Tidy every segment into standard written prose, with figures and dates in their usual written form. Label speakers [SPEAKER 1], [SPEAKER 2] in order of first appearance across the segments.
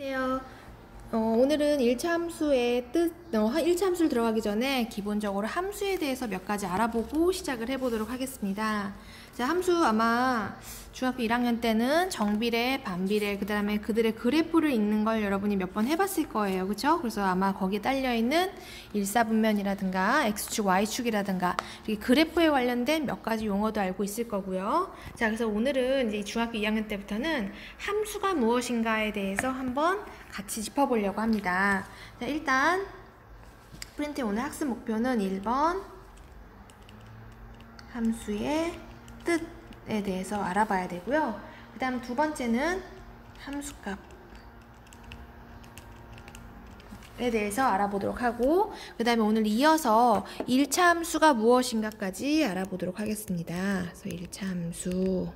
[SPEAKER 1] 안녕하세요. 오늘은 1차 함수의 뜻, 1차 함수를 들어가기 전에 기본적으로 함수에 대해서 몇 가지 알아보고 시작을 해보도록 하겠습니다. 자, 함수 아마 중학교 1학년 때는 정비례, 반비례, 그 다음에 그들의 그래프를 읽는 걸 여러분이 몇 번 해봤을 거예요. 그쵸? 그래서 아마 거기에 딸려있는 일사분면이라든가 X축, Y축이라든가 이렇게 그래프에 관련된 몇 가지 용어도 알고 있을 거고요. 자, 그래서 오늘은 이제 중학교 2학년 때부터는 함수가 무엇인가에 대해서 한번 같이 짚어보려고 합니다. 자, 일단 프린트의 오늘 학습 목표는 1번 함수의 뜻에 대해서 알아봐야 되고요. 그 다음 두 번째는 함수값에 대해서 알아보도록 하고, 그 다음에 오늘 이어서 1차 함수가 무엇인가까지 알아보도록 하겠습니다. 그래서 1차 함수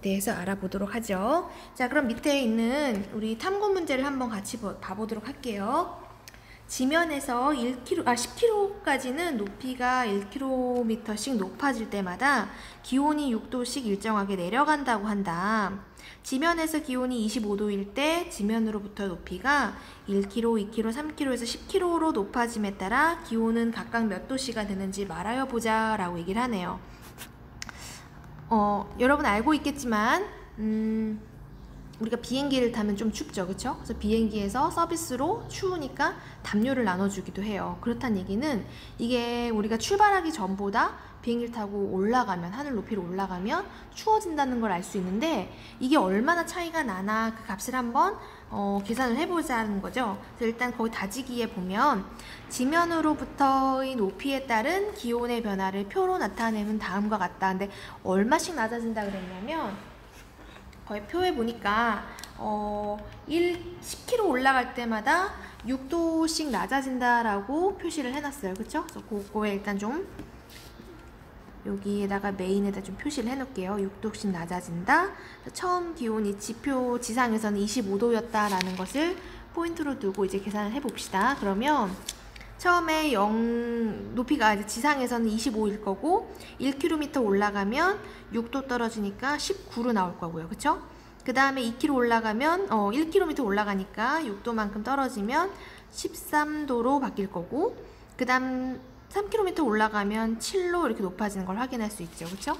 [SPEAKER 1] 대해서 알아보도록 하죠. 자, 그럼 밑에 있는 우리 탐구 문제를 한번 같이 봐보도록 할게요. 지면에서 10km까지는 높이가 1km씩 높아질 때마다 기온이 6도씩 일정하게 내려간다고 한다. 지면에서 기온이 25도일 때 지면으로부터 높이가 1km, 2km, 3km에서 10km로 높아짐에 따라 기온은 각각 몇 도씨가 되는지 말하여 보자 라고 얘기를 하네요. 여러분 알고 있겠지만 우리가 비행기를 타면 좀 춥죠, 그쵸? 그래서 비행기에서 서비스로 추우니까 담요를 나눠주기도 해요. 그렇다는 얘기는 이게 우리가 출발하기 전보다 비행기를 타고 올라가면, 하늘 높이로 올라가면 추워진다는 걸 알 수 있는데, 이게 얼마나 차이가 나나 그 값을 한번 계산을 해보자는 거죠. 그래서 일단 거기 다지기에 보면 지면으로부터의 높이에 따른 기온의 변화를 표로 나타내면 다음과 같다. 근데 얼마씩 낮아진다 그랬냐면, 거의 표에 보니까 10km 올라갈 때마다 6도씩 낮아진다라고 표시를 해놨어요. 그쵸? 그래서 그거에 일단 좀 여기에다가 메인에다 좀 표시를 해놓을게요. 6도씩 낮아진다. 처음 기온이 지표 지상에서는 25도였다라는 것을 포인트로 두고 이제 계산을 해봅시다. 그러면 처음에 높이가 이제 지상에서는 25일 거고 1km 올라가면 6도 떨어지니까 19로 나올 거고요. 그쵸? 그 다음에 2km 올라가면 1km 올라가니까 6도만큼 떨어지면 13도로 바뀔 거고, 그 다음 3km 올라가면 7로 이렇게 높아지는 걸 확인할 수 있죠. 그쵸?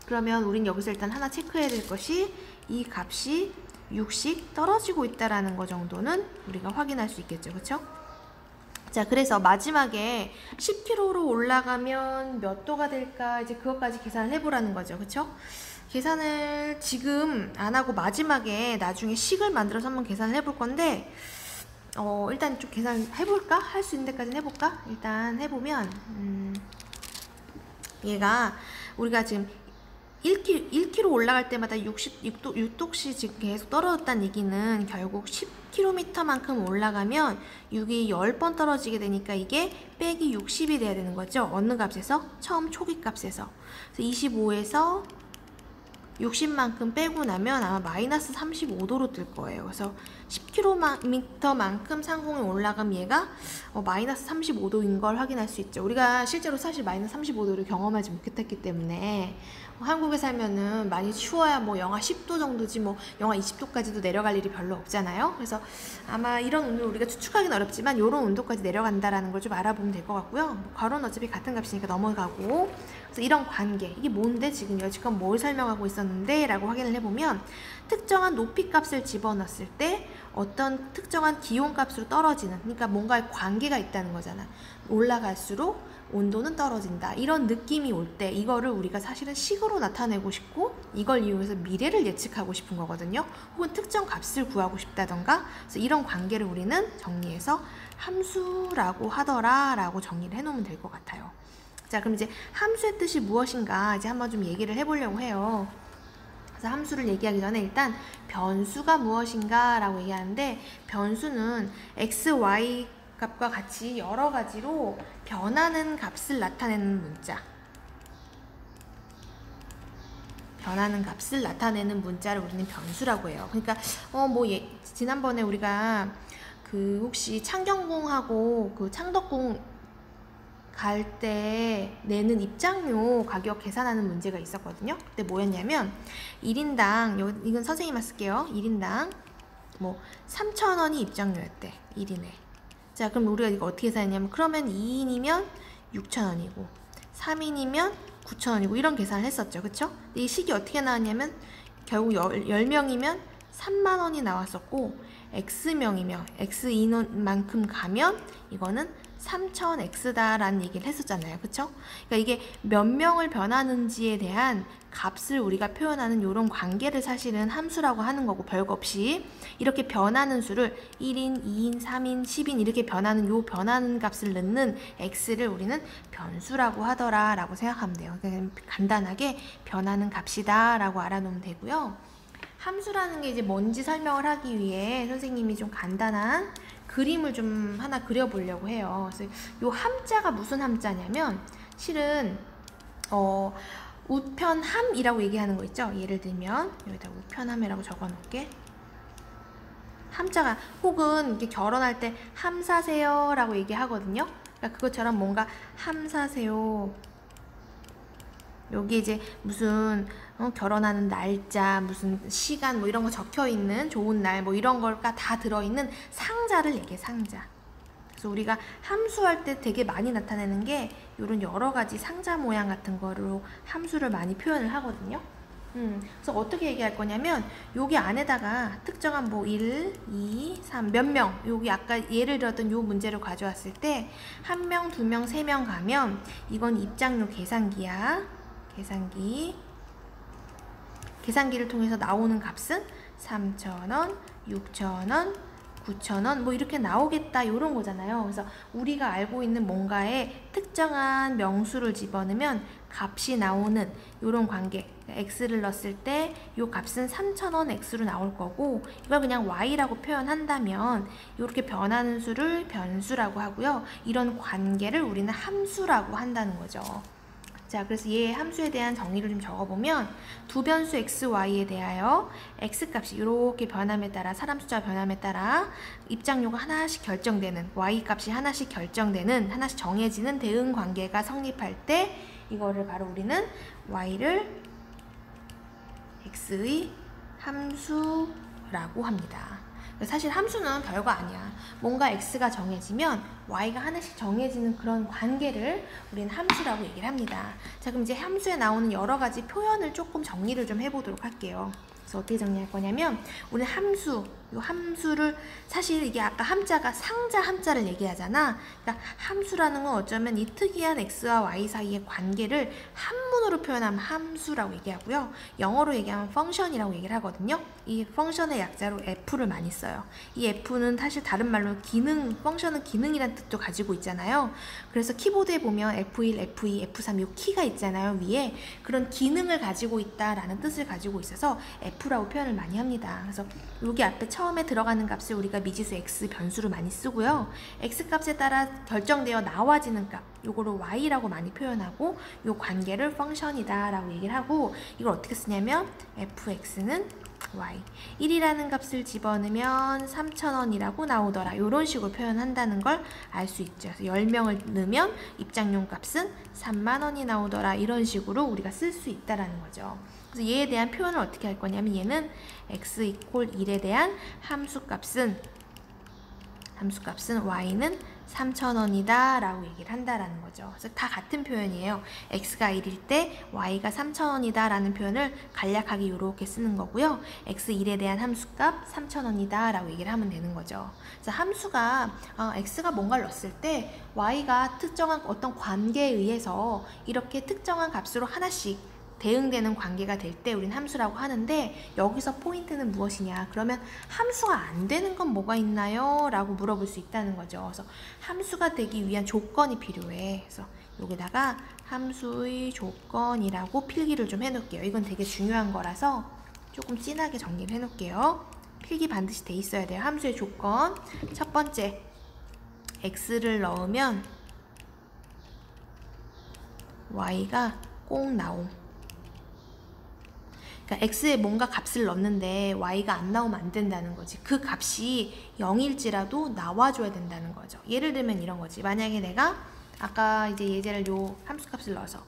[SPEAKER 1] 그러면 우린 여기서 일단 하나 체크해야 될 것이 이 값이 6씩 떨어지고 있다라는 거 정도는 우리가 확인할 수 있겠죠. 그쵸? 자, 그래서 마지막에 10km로 올라가면 몇 도가 될까, 이제 그것까지 계산을 해보라는 거죠. 그쵸? 계산을 지금 안 하고 마지막에 나중에 식을 만들어서 한번 계산을 해볼 건데, 일단 좀 계산해볼까? 할 수 있는 데까지는 해볼까? 일단 해보면, 얘가 우리가 지금 1km 올라갈 때마다 6도씩 지금 계속 떨어졌다는 얘기는 결국 10km만큼 올라가면 6이 10번 떨어지게 되니까 이게 빼기 60이 돼야 되는 거죠. 어느 값에서? 처음 초기 값에서. 그래서 25에서 60만큼 빼고 나면 아마 마이너스 35도로 뜰 거예요. 그래서 10km만큼 상공에 올라가면 얘가 마이너스 35도인 걸 확인할 수 있죠. 우리가 실제로 사실 마이너스 35도를 경험하지 못했기 때문에 한국에 살면은 많이 추워야 뭐 영하 10도 정도지 뭐 영하 20도까지도 내려갈 일이 별로 없잖아요. 그래서 아마 이런 온도를 우리가 추측하기는 어렵지만 이런 온도까지 내려간다라는 걸 좀 알아보면 될 것 같고요. 괄호는 어차피 같은 값이니까 넘어가고, 그래서 이런 관계, 이게 뭔데 지금 여지껏 뭘 설명하고 있었는데 라고 확인을 해보면, 특정한 높이 값을 집어넣었을 때 어떤 특정한 기온 값으로 떨어지는, 그러니까 뭔가 관계가 있다는 거잖아. 올라갈수록 온도는 떨어진다, 이런 느낌이 올 때 이거를 우리가 사실은 식으로 나타내고 싶고 이걸 이용해서 미래를 예측하고 싶은 거거든요. 혹은 특정 값을 구하고 싶다던가. 그래서 이런 관계를 우리는 정리해서 함수라고 하더라 라고 정리를 해놓으면 될 것 같아요. 자, 그럼 이제 함수의 뜻이 무엇인가 이제 한번 좀 얘기를 해보려고 해요. 그래서 함수를 얘기하기 전에 일단 변수가 무엇인가 라고 얘기하는데, 변수는 x, y 값과 같이 여러 가지로 변하는 값을 나타내는 문자, 변하는 값을 나타내는 문자를 우리는 변수라고 해요. 그러니까 지난번에 우리가 혹시 창경궁하고 창덕궁 갈 때 내는 입장료 가격 계산하는 문제가 있었거든요. 그때 뭐였냐면 1인당, 이건 선생님만 쓸게요. 1인당 뭐 3,000원이 입장료였대. 1인에. 자, 그럼 우리가 이거 어떻게 계산했냐면, 그러면 2인이면 6,000원이고 3인이면 9,000원이고 이런 계산을 했었죠. 그쵸? 이 식이 어떻게 나왔냐면 결국 10명이면 3만원이 나왔었고, X명이면 X인원만큼 가면 이거는 3000X다 라는 얘기를 했었잖아요. 그쵸? 그러니까 이게 몇 명을 변하는지에 대한 값을 우리가 표현하는 이런 관계를 사실은 함수라고 하는 거고, 별거 없이 이렇게 변하는 수를 1인, 2인, 3인, 10인 이렇게 변하는 요 변하는 값을 넣는 X를 우리는 변수라고 하더라 라고 생각하면 돼요. 그냥 간단하게 변하는 값이다 라고 알아놓으면 되고요. 함수라는 게 이제 뭔지 설명을 하기 위해 선생님이 좀 간단한 그림을 좀 하나 그려보려고 해요. 그래서 요 함자가 무슨 함자냐면, 실은 우편함이라고 얘기하는 거 있죠. 예를 들면 여기다 우편함이라고 적어 놓을게. 함자가, 혹은 이렇게 결혼할 때 함사세요 라고 얘기하거든요. 그러니까 그것처럼 뭔가 함사세요, 여기 이제 무슨 결혼하는 날짜, 무슨 시간 뭐 이런 거 적혀 있는, 좋은 날 뭐 이런 거가 다 들어있는 상자를 얘기해. 상자. 그래서 우리가 함수할 때 되게 많이 나타내는 게 이런 여러 가지 상자 모양 같은 거로 함수를 많이 표현을 하거든요. 그래서 어떻게 얘기할 거냐면, 여기 안에다가 특정한 뭐 1, 2, 3 몇 명, 여기 아까 예를 들었던 요 문제를 가져왔을 때 1명, 2명, 3명 가면 이건 입장료 계산기야. 계산기를 통해서 나오는 값은 3,000원, 6,000원, 9,000원 뭐 이렇게 나오겠다, 요런 거잖아요. 그래서 우리가 알고 있는 뭔가에 특정한 명수를 집어넣으면 값이 나오는 요런 관계, x를 넣었을 때 요 값은 3,000원 x로 나올 거고, 이걸 그냥 y라고 표현한다면 이렇게 변하는 수를 변수라고 하고요. 이런 관계를 우리는 함수라고 한다는 거죠. 자, 그래서 얘 함수에 대한 정의를 좀 적어보면, 두 변수 x, y에 대하여 x값이 이렇게 변함에 따라, 사람 숫자 변함에 따라 입장료가 하나씩 결정되는, y값이 하나씩 결정되는, 하나씩 정해지는 대응 관계가 성립할 때 이거를 바로 우리는 y를 x의 함수라고 합니다. 사실 함수는 별거 아니야. 뭔가 x가 정해지면 y가 하나씩 정해지는 그런 관계를 우리는 함수라고 얘기를 합니다. 자, 그럼 이제 함수에 나오는 여러 가지 표현을 조금 정리를 좀 해보도록 할게요. 그래서 어떻게 정리할 거냐면, 우리는 요 함수를, 사실 이게 아까 함자가 상자 함자를 얘기하잖아. 그러니까 함수라는 건 어쩌면 이 특이한 x와 y 사이의 관계를 한문으로 표현하면 함수라고 얘기하고요. 영어로 얘기하면 펑션이라고 얘기를 하거든요. 이 펑션의 약자로 f를 많이 써요. 이 f는 사실 다른 말로 기능, 펑션은 기능이란 뜻도 가지고 있잖아요. 그래서 키보드에 보면 F1, F2, F3 요 키가 있잖아요, 위에. 그런 기능을 가지고 있다라는 뜻을 가지고 있어서 F라고 표현을 많이 합니다. 그래서 여기 앞에 처음에 들어가는 값을 우리가 미지수 X 변수로 많이 쓰고요. X 값에 따라 결정되어 나와지는 값, 요거를 Y라고 많이 표현하고, 요 관계를 펑션이다 라고 얘기를 하고, 이걸 어떻게 쓰냐면 fx는 y, 1이라는 값을 집어넣으면 3,000원이라고 나오더라, 요런 식으로 표현한다는 걸 알 수 있죠. 그래서 10명을 넣으면 입장료 값은 3만원이 나오더라, 이런 식으로 우리가 쓸 수 있다라는 거죠. 그래서 얘에 대한 표현을 어떻게 할 거냐면, 얘는 x 이퀄 1에 대한 함수값은 y는 3,000원이다 라고 얘기를 한다라는 거죠. 그래서 다 같은 표현이에요. x가 1일 때 y가 3,000원이다 라는 표현을 간략하게 이렇게 쓰는 거고요. x1에 대한 함수값 3,000원이다 라고 얘기를 하면 되는 거죠. 그래서 함수가 x가 뭔가를 넣었을 때 y가 특정한 어떤 관계에 의해서 이렇게 특정한 값으로 하나씩 대응되는 관계가 될 때 우린 함수라고 하는데, 여기서 포인트는 무엇이냐? 그러면 함수가 안 되는 건 뭐가 있나요? 라고 물어볼 수 있다는 거죠. 그래서 함수가 되기 위한 조건이 필요해. 그래서 여기다가 함수의 조건이라고 필기를 좀 해놓을게요. 이건 되게 중요한 거라서 조금 진하게 정리를 해놓을게요. 필기 반드시 돼 있어야 돼요. 함수의 조건. 첫 번째, x를 넣으면 y가 꼭 나옴. 그러니까 x에 뭔가 값을 넣는데 y가 안 나오면 안 된다는 거지. 그 값이 0일지라도 나와줘야 된다는 거죠. 예를 들면 이런 거지. 만약에 내가 아까 이제 예제를 요 함수값을 넣어서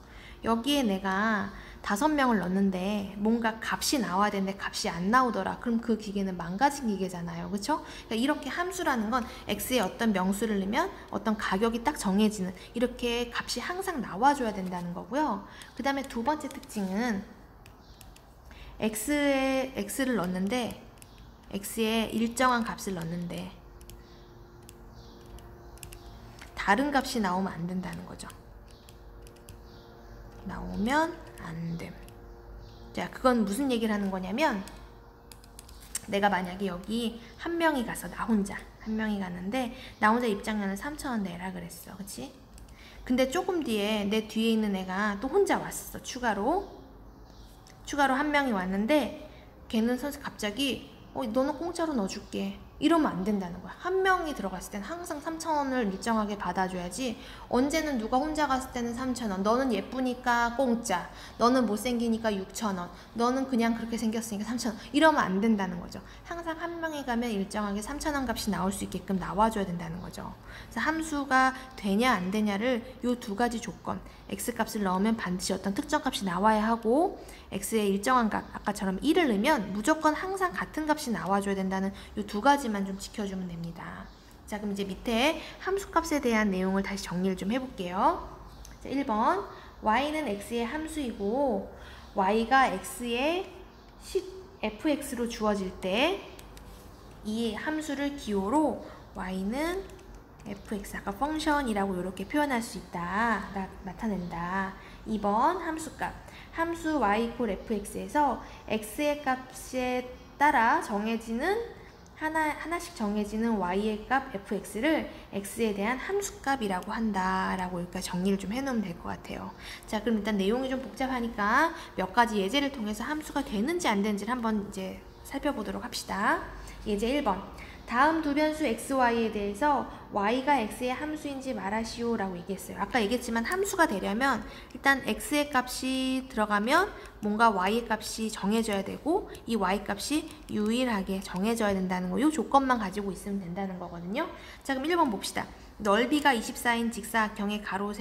[SPEAKER 1] 여기에 내가 5명을 넣었는데 뭔가 값이 나와야 되는데 값이 안 나오더라. 그럼 그 기계는 망가진 기계잖아요. 그쵸? 그러니까 이렇게 함수라는 건 x에 어떤 명수를 넣으면 어떤 가격이 딱 정해지는, 이렇게 값이 항상 나와줘야 된다는 거고요. 그 다음에 두 번째 특징은 x를 넣었는데, x에 일정한 값을 넣었는데 다른 값이 나오면 안 된다는 거죠. 나오면 안 됨. 자, 그건 무슨 얘기를 하는 거냐면, 내가 만약에 여기 한 명이 가서, 나 혼자 한 명이 갔는데 나 혼자 입장료는 3,000원 내라 그랬어. 그치? 근데 조금 뒤에 내 뒤에 있는 애가 또 혼자 왔어. 추가로 한 명이 왔는데 걔는 선생 갑자기 너는 공짜로 넣어줄게, 이러면 안 된다는 거야. 한 명이 들어갔을 때는 항상 3,000원을 일정하게 받아줘야지, 언제는 누가 혼자 갔을 때는 3,000원, 너는 예쁘니까 공짜, 너는 못생기니까 6,000원, 너는 그냥 그렇게 생겼으니까 3,000원, 이러면 안 된다는 거죠. 항상 한 명이 가면 일정하게 3,000원 값이 나올 수 있게끔 나와줘야 된다는 거죠. 그래서 함수가 되냐 안 되냐를 요 두 가지 조건, x값을 넣으면 반드시 어떤 특정 값이 나와야 하고, x의 일정한 값, 아까처럼 1을 넣으면 무조건 항상 같은 값이 나와줘야 된다는 요 두 가지만 좀 지켜주면 됩니다. 자, 그럼 이제 밑에 함수값에 대한 내용을 다시 정리를 좀 해볼게요. 자, 1번 y는 x의 함수이고 y가 x의 fx로 주어질 때 이 함수를 기호로 y는 fx, 아까 펑션이라고 이렇게 표현할 수 있다, 나타낸다. 2번 함수값, 함수 y = fx에서 x의 값에 따라 정해지는 하나씩 정해지는 y의 값 fx를 x에 대한 함수값이라고 한다라고 여기까지 정리를 좀 해놓으면 될 것 같아요. 자, 그럼 일단 내용이 좀 복잡하니까 몇 가지 예제를 통해서 함수가 되는지 안 되는지를 한번 이제 살펴보도록 합시다. 예제 1번. 다음 두 변수 x, y에 대해서 y가 x의 함수인지 말하시오 라고 얘기했어요. 아까 얘기했지만 함수가 되려면 일단 x의 값이 들어가면 뭔가 y의 값이 정해져야 되고, 이 y 값이 유일하게 정해져야 된다는 거, 이 조건만 가지고 있으면 된다는 거거든요. 자, 그럼 1번 봅시다. 넓이가 24인 직사각형의 가로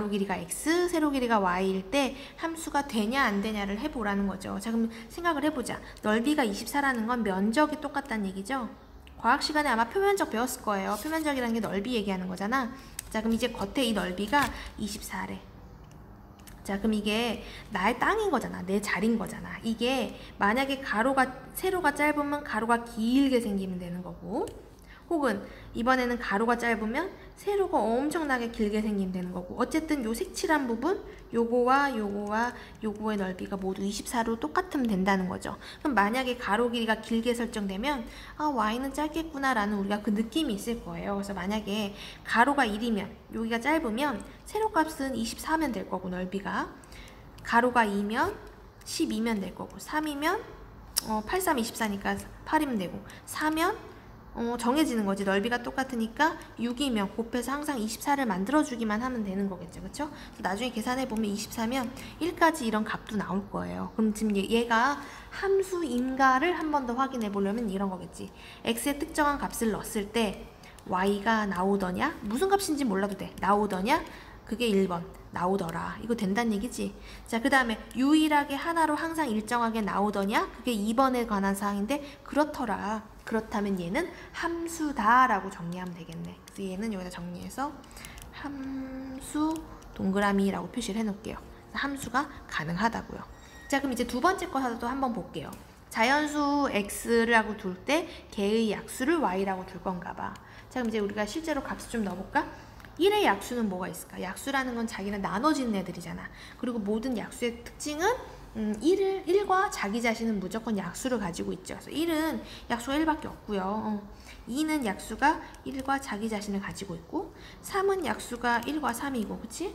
[SPEAKER 1] 길이가 x, 세로 길이가 y일 때 함수가 되냐 안 되냐를 해보라는 거죠. 자, 그럼 생각을 해보자. 넓이가 24라는 건 면적이 똑같다는 얘기죠. 과학 시간에 아마 표면적 배웠을 거예요. 표면적이라는 게 넓이 얘기하는 거잖아. 자, 그럼 이제 겉에 이 넓이가 24래. 자, 그럼 이게 나의 땅인 거잖아. 내 자리인 거잖아. 이게 만약에 세로가 짧으면 가로가 길게 생기면 되는 거고, 혹은 이번에는 가로가 짧으면 세로가 엄청나게 길게 생기면 되는 거고, 어쨌든 요 색칠한 부분, 요거와 요거의 넓이가 모두 24로 똑같으면 된다는 거죠. 그럼 만약에 가로 길이가 길게 설정되면 y는 짧겠구나 라는 우리가 그 느낌이 있을 거예요. 그래서 만약에 가로가 1이면, 여기가 짧으면 세로 값은 24면 될 거고, 넓이가 가로가 2면 12면 될 거고, 3이면 8, 3, 24니까 8이면 되고, 4면 정해지는 거지. 넓이가 똑같으니까 6이면 곱해서 항상 24를 만들어주기만 하면 되는 거겠죠. 그쵸? 나중에 계산해보면 24면 1까지 이런 값도 나올 거예요. 그럼 지금 얘가 함수인가를 한 번 더 확인해 보려면 이런 거겠지. x의 특정한 값을 넣었을 때 y가 나오더냐? 무슨 값인지 몰라도 돼. 나오더냐? 그게 1번. 나오더라. 이거 된다는 얘기지. 자, 그 다음에 유일하게 하나로 항상 일정하게 나오더냐? 그게 2번에 관한 사항인데 그렇더라. 그렇다면 얘는 함수다 라고 정리하면 되겠네. 그래서 얘는 여기다 정리해서 함수 동그라미라고 표시를 해놓을게요. 함수가 가능하다고요. 자, 그럼 이제 두 번째 거도 한번 볼게요. 자연수 x라고 둘 때 걔의 약수를 y라고 둘 건가 봐. 자, 그럼 이제 우리가 실제로 값을 좀 넣어볼까? 1의 약수는 뭐가 있을까? 약수라는 건 자기는 나눠지는 애들이잖아. 그리고 모든 약수의 특징은 1과 자기 자신은 무조건 약수를 가지고 있죠. 그래서 1은 약수가 1밖에 없고요. 2는 약수가 1과 자기 자신을 가지고 있고, 3은 약수가 1과 3이고, 그치?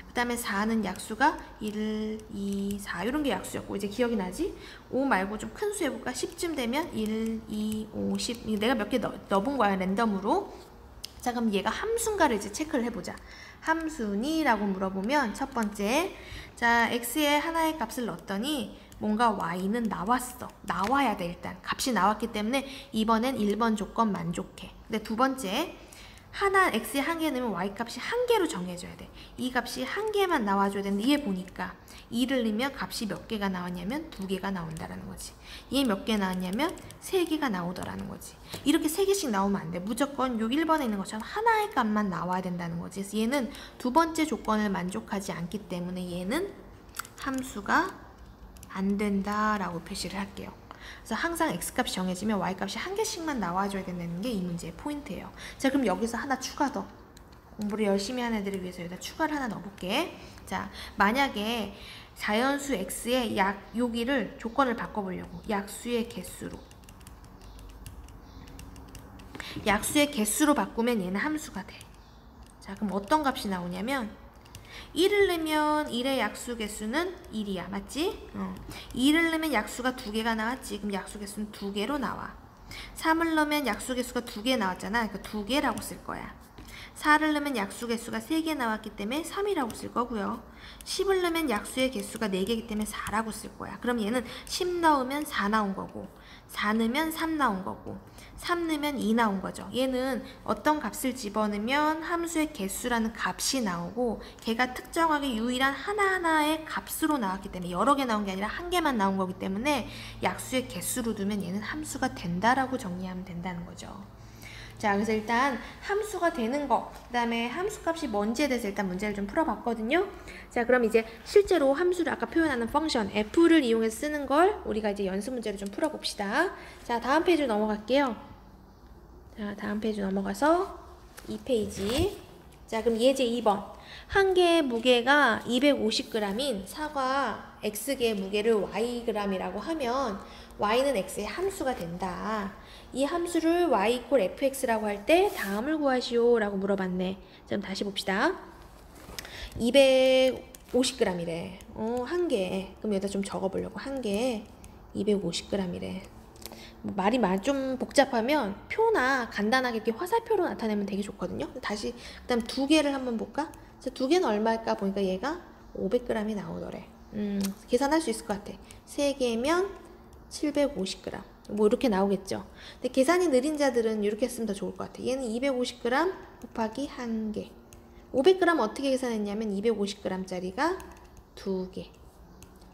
[SPEAKER 1] 그 다음에 4는 약수가 1, 2, 4 이런 게 약수였고, 이제 기억이 나지? 5 말고 좀 큰 수 해볼까? 10쯤 되면 1, 2, 5, 10 내가 몇 개 넣어본 거야, 랜덤으로. 자, 그럼 얘가 함수인가를 이제 체크를 해보자. 함수니? 라고 물어보면 첫 번째, 자, x에 하나의 값을 넣었더니 뭔가 y는 나왔어. 나와야 돼. 일단 값이 나왔기 때문에 이번엔 1번 조건 만족해. 근데 두 번째, 하나 x에 한 개 넣으면 y 값이 한 개로 정해져야 돼. 이 값이 한 개만 나와줘야 되는데 얘 보니까 2를 넣으면 값이 몇 개가 나왔냐면 2개가 나온다라는 거지. 얘 몇 개 나왔냐면 3개가 나오더라는 거지. 이렇게 3개씩 나오면 안 돼. 무조건 요 1번에 있는 것처럼 하나의 값만 나와야 된다는 거지. 그래서 얘는 두 번째 조건을 만족하지 않기 때문에 얘는 함수가 안 된다라고 표시를 할게요. 그래서 항상 x값이 정해지면 y값이 한 개씩만 나와줘야 된다는 게 이 문제의 포인트예요. 자, 그럼 여기서 하나 추가 더. 공부를 열심히 하는 애들을 위해서 여기다 추가를 하나 넣어볼게. 자, 만약에 자연수 x의 여기를 조건을 바꿔보려고 약수의 개수로 바꾸면 얘는 함수가 돼. 자, 그럼 어떤 값이 나오냐면 1을 넣으면 1의 약수 개수는 1이야. 맞지? 2를 넣으면 약수가 2개가 나왔지. 그럼 약수 개수는 2개로 나와. 3을 넣으면 약수 개수가 2개 나왔잖아. 그러니까 2개라고 쓸 거야. 4를 넣으면 약수 개수가 3개 나왔기 때문에 3이라고 쓸 거고요. 10을 넣으면 약수의 개수가 4개이기 때문에 4라고 쓸 거야. 그럼 얘는 10 넣으면 4 나온 거고 4 넣으면 3 나온 거고 3 넣으면 2 나온 거죠. 얘는 어떤 값을 집어넣으면 함수의 개수라는 값이 나오고 걔가 특정하게 유일한 하나하나의 값으로 나왔기 때문에 여러 개 나온 게 아니라 한 개만 나온 거기 때문에 약수의 개수로 두면 얘는 함수가 된다라고 정리하면 된다는 거죠. 자, 그래서 일단 함수가 되는 거, 그 다음에 함수값이 뭔지에 대해서 일단 문제를 좀 풀어봤거든요. 자, 그럼 이제 실제로 함수를 아까 표현하는 펑션 f를 이용해서 쓰는 걸 우리가 이제 연습 문제를 좀 풀어봅시다. 자, 다음 페이지로 넘어갈게요. 자, 다음 페이지 넘어가서 2페이지. 자, 그럼 예제 2번. 한 개의 무게가 250g인 사과 x개의 무게를 yg이라고 하면 y는 x의 함수가 된다. 이 함수를 y = fx라고 할 때 다음을 구하시오 라고 물어봤네. 자, 그럼 다시 봅시다. 250g이래. 한 개. 그럼 여기다 좀 적어보려고. 한 개에 250g이래. 말이 좀 복잡하면 표나 간단하게 이렇게 화살표로 나타내면 되게 좋거든요. 다시 그다음 두 개를 한번 볼까? 자, 두 개는 얼마일까 보니까 얘가 500g이 나오더래. 계산할 수 있을 것 같아. 세 개면 750g. 뭐 이렇게 나오겠죠. 근데 계산이 느린 자들은 이렇게 쓰면 더 좋을 것 같아. 얘는 250g 곱하기 한 개. 500g 어떻게 계산했냐면 250g짜리가 2개.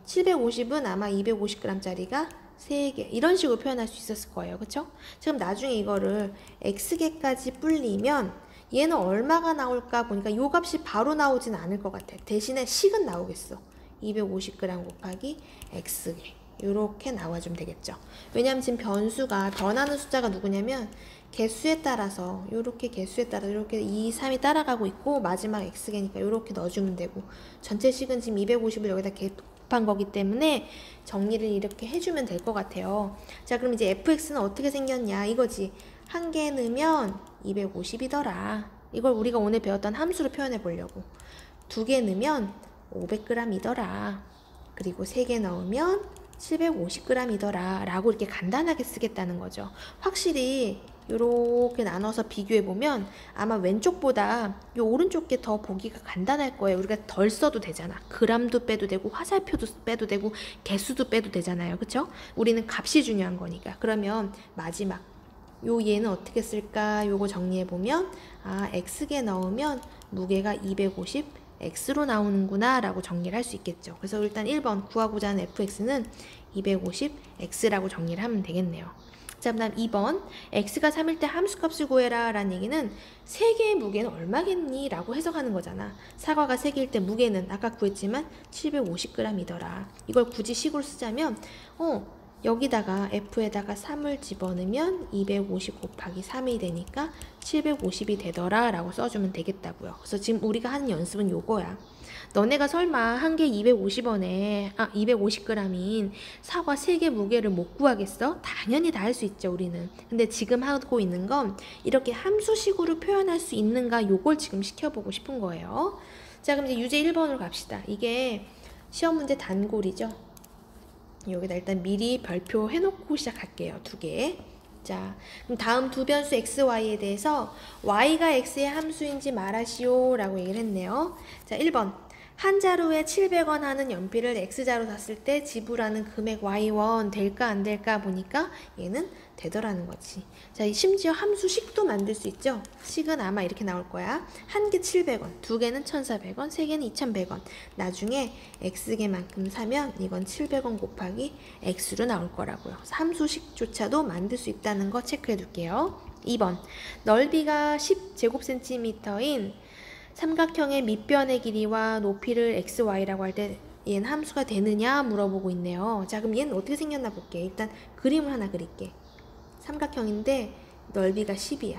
[SPEAKER 1] 750은 아마 250g짜리가 3개. 이런 식으로 표현할 수 있었을 거예요. 그쵸? 지금 나중에 이거를 x개까지 불리면 얘는 얼마가 나올까 보니까 요 값이 바로 나오진 않을 것 같아. 대신에 식은 나오겠어. 250g 곱하기 x개. 요렇게 나와주면 되겠죠. 왜냐면 지금 변하는 숫자가 누구냐면 개수에 따라서 요렇게 개수에 따라서 이렇게 2, 3이 따라가고 있고 마지막 x개니까 요렇게 넣어주면 되고 전체 식은 지금 250을 여기다 곱한 거기 때문에 정리를 이렇게 해주면 될 것 같아요. 자, 그럼 이제 fx는 어떻게 생겼냐 이거지. 한 개 넣으면 250이더라. 이걸 우리가 오늘 배웠던 함수로 표현해 보려고. 두 개 넣으면 500g이더라. 그리고 세 개 넣으면 750g이더라 라고 이렇게 간단하게 쓰겠다는 거죠. 확실히 이렇게 나눠서 비교해 보면 아마 왼쪽보다 이 오른쪽 게 더 보기가 간단할 거예요. 우리가 덜 써도 되잖아. 그람도 빼도 되고 화살표도 빼도 되고 개수도 빼도 되잖아요. 그쵸? 우리는 값이 중요한 거니까. 그러면 마지막 얘는 어떻게 쓸까? 요거 정리해 보면 x개 넣으면 무게가 250 x로 나오는구나 라고 정리를 할 수 있겠죠. 그래서 일단 1번 구하고자 하는 fx는 250x라고 정리를 하면 되겠네요. 자, 그 다음 2번 x가 3일 때 함수값을 구해라 라는 얘기는 3개의 무게는 얼마겠니? 라고 해석하는 거잖아. 사과가 3개일 때 무게는 아까 구했지만 750g이더라. 이걸 굳이 식으로 쓰자면 여기다가 f에다가 3을 집어넣으면 250 곱하기 3이 되니까 750이 되더라 라고 써주면 되겠다고요. 그래서 지금 우리가 하는 연습은 요거야. 너네가 설마 한 개 250g인 사과 3개 무게를 못 구하겠어? 당연히 다 할 수 있죠, 우리는. 근데 지금 하고 있는 건 이렇게 함수식으로 표현할 수 있는가 요걸 지금 시켜보고 싶은 거예요. 자, 그럼 이제 유제 1번으로 갑시다. 이게 시험 문제 단골이죠. 여기다 일단 미리 별표 해놓고 시작할게요. 2개. 자, 그럼 다음 두 변수 x, y에 대해서 y가 x의 함수인지 말하시오 라고 얘기를 했네요. 자, 1번 한 자루에 700원 하는 연필을 x자로 샀을 때 지불하는 금액 y1 될까 안 될까 보니까 얘는 되더라는 거지. 자, 심지어 함수 식도 만들 수 있죠. 식은 아마 이렇게 나올 거야. 한 개 700원, 두 개는 1,400원, 세 개는 2,100원. 나중에 x개만큼 사면 이건 700원 곱하기 x로 나올 거라고요. 함수 식조차도 만들 수 있다는 거 체크해 둘게요. 2번, 넓이가 10제곱센티미터인 삼각형의 밑변의 길이와 높이를 xy라고 할 때 얘는 함수가 되느냐 물어보고 있네요. 자, 그럼 얘는 어떻게 생겼나 볼게. 일단 그림을 하나 그릴게. 삼각형인데 넓이가 10이야.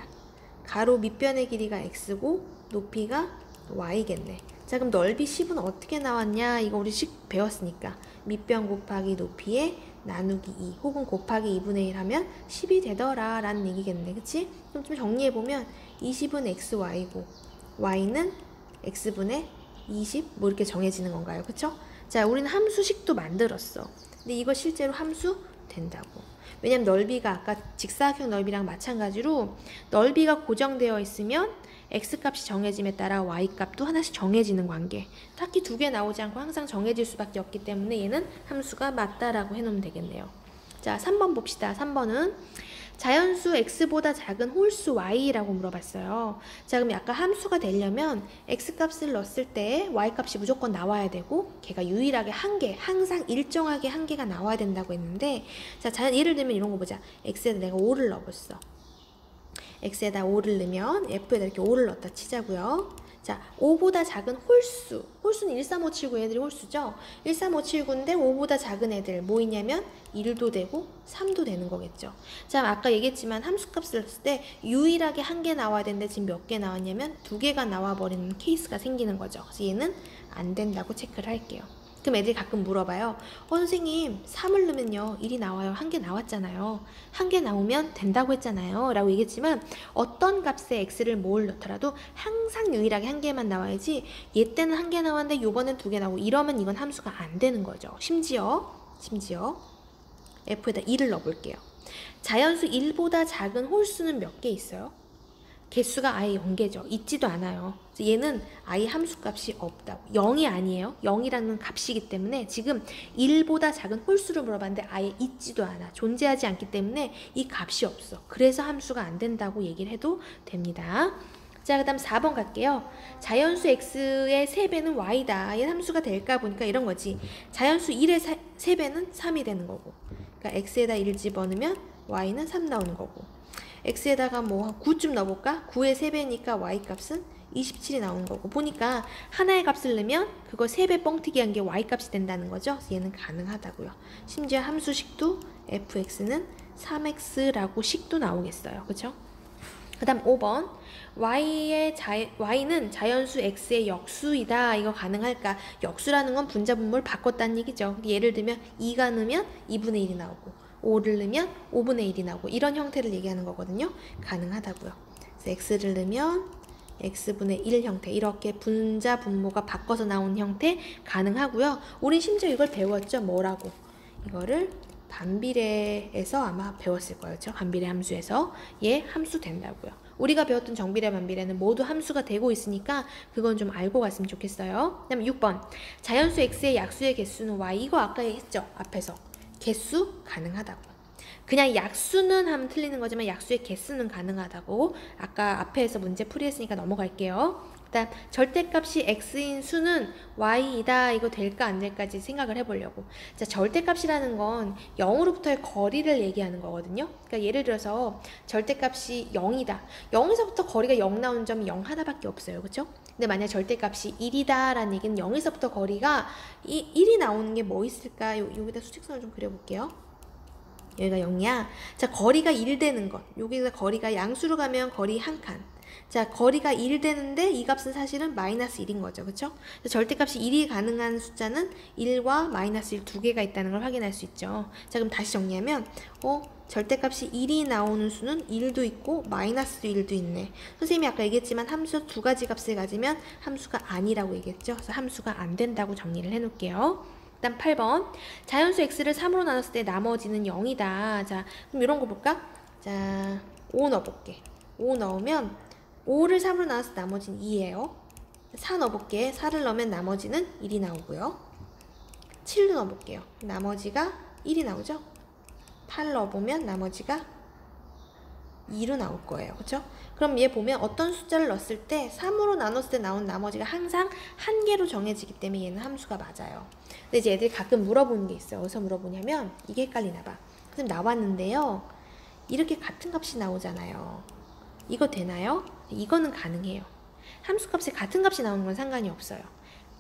[SPEAKER 1] 가로 밑변의 길이가 x고 높이가 y겠네. 자, 그럼 넓이 10은 어떻게 나왔냐? 이거 우리 식 배웠으니까 밑변 곱하기 높이에 나누기 2 혹은 곱하기 2분의 1 하면 10이 되더라 라는 얘기겠네. 그치? 그럼 좀 정리해보면 20은 xy고 y는 x분의 20 뭐 이렇게 정해지는 건가요? 그쵸? 자, 우리는 함수식도 만들었어. 근데 이거 실제로 함수 된다고. 왜냐면 넓이가 아까 직사각형 넓이랑 마찬가지로 넓이가 고정되어 있으면 x값이 정해짐에 따라 y값도 하나씩 정해지는 관계. 딱히 두 개 나오지 않고 항상 정해질 수밖에 없기 때문에 얘는 함수가 맞다라고 해놓으면 되겠네요. 자, 3번 봅시다. 3번은 자연수 x보다 작은 홀수 y라고 물어봤어요. 자, 그럼 아까 함수가 되려면 x값을 넣었을 때 y값이 무조건 나와야 되고 걔가 유일하게 한 개, 항상 일정하게 한 개가 나와야 된다고 했는데, 자, 예를 들면 이런 거 보자. x에다 내가 5를 넣어봤어. x에다 5를 넣으면 f에다 이렇게 5를 넣었다 치자고요. 자, 5보다 작은 홀수. 홀수는 13579 애들이 홀수죠. 13579인데 5보다 작은 애들 뭐 있냐면 1도 되고 3도 되는 거겠죠. 자, 아까 얘기했지만 함수값을 넣었을 때 유일하게 한 개 나와야 되는데 지금 몇 개 나왔냐면 2개가 나와버리는 케이스가 생기는 거죠. 그래서 얘는 안 된다고 체크를 할게요. 그럼 애들이 가끔 물어봐요. 선생님 3을 넣으면요 1이 나와요. 한 개 나왔잖아요. 한 개 나오면 된다고 했잖아요 라고 얘기했지만 어떤 값에 x를 뭘 넣더라도 항상 유일하게 한 개만 나와야지 얘 때는 한 개 나왔는데 요번엔 2개 나오고 이러면 이건 함수가 안 되는 거죠. 심지어 f에다 1을 넣어볼게요. 자연수 1보다 작은 홀수는 몇 개 있어요? 개수가 아예 0개죠. 있지도 않아요. 얘는 아예 함수값이 없다고. 0이 아니에요. 0이라는 값이기 때문에 지금 1보다 작은 홀수를 물어봤는데 아예 있지도 않아. 존재하지 않기 때문에 이 값이 없어. 그래서 함수가 안 된다고 얘기를 해도 됩니다. 자, 그 다음 4번 갈게요. 자연수 x의 3배는 y다. 얘 함수가 될까 보니까 이런 거지. 자연수 1의 3배는 3이 되는 거고. 그러니까 x에다 1 집어넣으면 y는 3 나오는 거고. x에다가 뭐 9쯤 넣어볼까? 9의 3배니까 y값은 27이 나오는 거고. 보니까 하나의 값을 넣으면 그거 3배 뻥튀기 한 게 y값이 된다는 거죠. 그래서 얘는 가능하다고요. 심지어 함수식도 fx는 3x라고 식도 나오겠어요. 그쵸? 그 다음 5번 y는 자연수 x의 역수이다. 이거 가능할까? 역수라는 건 분자분모를 바꿨다는 얘기죠. 예를 들면 2가 넣으면 2분의 1이 나오고 5를 넣으면 5분의 1이 나오고 이런 형태를 얘기하는 거거든요. 가능하다고요. 그래서 x를 넣으면 x분의 1 형태 이렇게 분자 분모가 바꿔서 나온 형태 가능하고요. 우린 심지어 이걸 배웠죠. 뭐라고? 이거를 반비례에서 아마 배웠을 거예요. 그렇죠? 반비례 함수에서 얘 함수 된다고요. 우리가 배웠던 정비례 반비례는 모두 함수가 되고 있으니까 그건 좀 알고 갔으면 좋겠어요. 그 다음에 6번 자연수 x의 약수의 개수는 y. 이거 아까 했죠. 앞에서 개수 가능하다고. 그냥 약수는 하면 틀리는 거지만 약수의 개수는 가능하다고 아까 앞에서 문제 풀이했으니까 넘어갈게요. 일단 절대값이 x인 수는 y이다. 이거 될까 안 될까지 생각을 해보려고. 자, 절대값이라는 건 0으로부터의 거리를 얘기하는 거거든요. 그러니까 예를 들어서 절대값이 0이다. 0에서부터 거리가 0 나오는 점이 0 하나밖에 없어요. 그렇죠? 근데 만약 절대값이 1이다 라는 얘기는 0에서부터 거리가 1이 나오는 게 뭐 있을까? 여기다 수직선을 좀 그려볼게요. 여기가 0이야. 자, 거리가 1 되는 것. 여기다 거리가 양수로 가면 거리 한 칸. 자, 거리가 1 되는데 이 값은 사실은 마이너스 1인 거죠. 그쵸? 절대값이 1이 가능한 숫자는 1과 마이너스 1 두 개가 있다는 걸 확인할 수 있죠. 자, 그럼 다시 정리하면 절대값이 1이 나오는 수는 1도 있고 마이너스 1도 있네. 선생님이 아까 얘기했지만 함수 두 가지 값을 가지면 함수가 아니라고 얘기했죠. 그래서 함수가 안 된다고 정리를 해놓을게요. 일단 8번 자연수 x를 3으로 나눴을 때 나머지는 0이다. 자, 그럼 이런 거 볼까? 자, 5 넣어볼게. 5 넣으면 5를 3으로 나눴을 때 나머지는 2예요. 4 넣어볼게. 4를 넣으면 나머지는 1이 나오고요. 7도 넣어볼게요. 나머지가 1이 나오죠. 8 넣어보면 나머지가 2로 나올 거예요. 그쵸? 그럼 얘 보면 어떤 숫자를 넣었을 때 3으로 나눴을 때 나온 나머지가 항상 한 개로 정해지기 때문에 얘는 함수가 맞아요. 근데 이제 애들이 가끔 물어보는 게 있어요. 어디서 물어보냐면 이게 헷갈리나 봐. 선생님 나왔는데요. 이렇게 같은 값이 나오잖아요. 이거 되나요? 이거는 가능해요. 함수값에 같은 값이 나오는 건 상관이 없어요.